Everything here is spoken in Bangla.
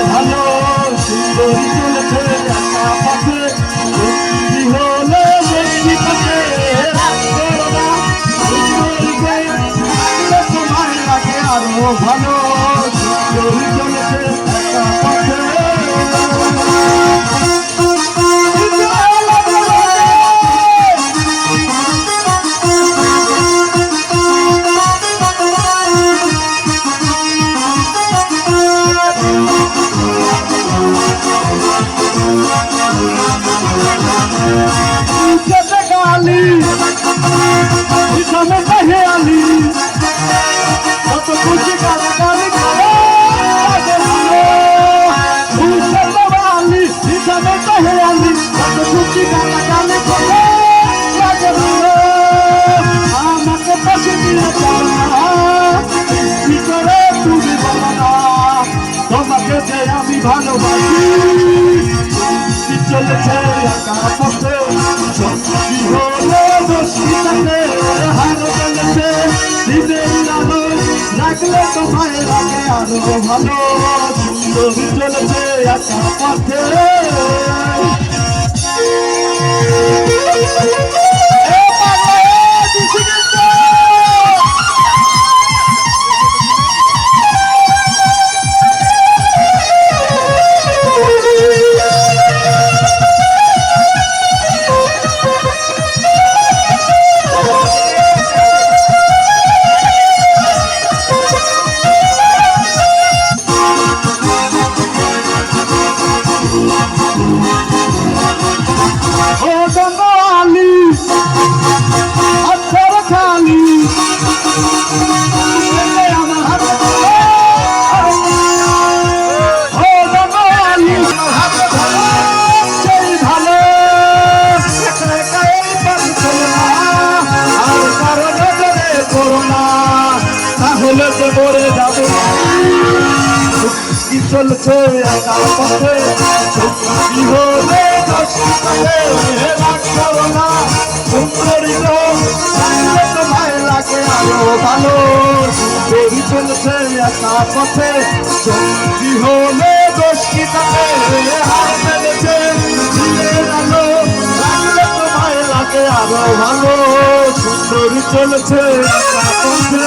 ভালো সুন্দরী চলেছে একা পথে গালি ইসলামে কাহে আলি কত খুশি গালাগালি করে আলি ইসলামে কাহে আলি কত খুশি গালাগালি করে আমাকে পাশে দিয়ে যাও না কি করে তুমি বলো না তোমাকে যে আমি ভালোবাসি চলেছে একা পথে সত্যি হলো দোষীটাকে হারো চলেছে দিনের আলো লাগলে তোমায় লাগে আরো ভালো সুন্দরী চলেছে একা পথে চলছে একা পথে সত্যি হলে না সুন্দরী তোমায় লাগে আরো ভালো সুন্দরী চলছে একা পথে সত্যি হলে দোষীটাকে হার মেরেছে আলো লাগলে তোমায় লাগে আরো ভালো সুন্দরী চলছে একা পথে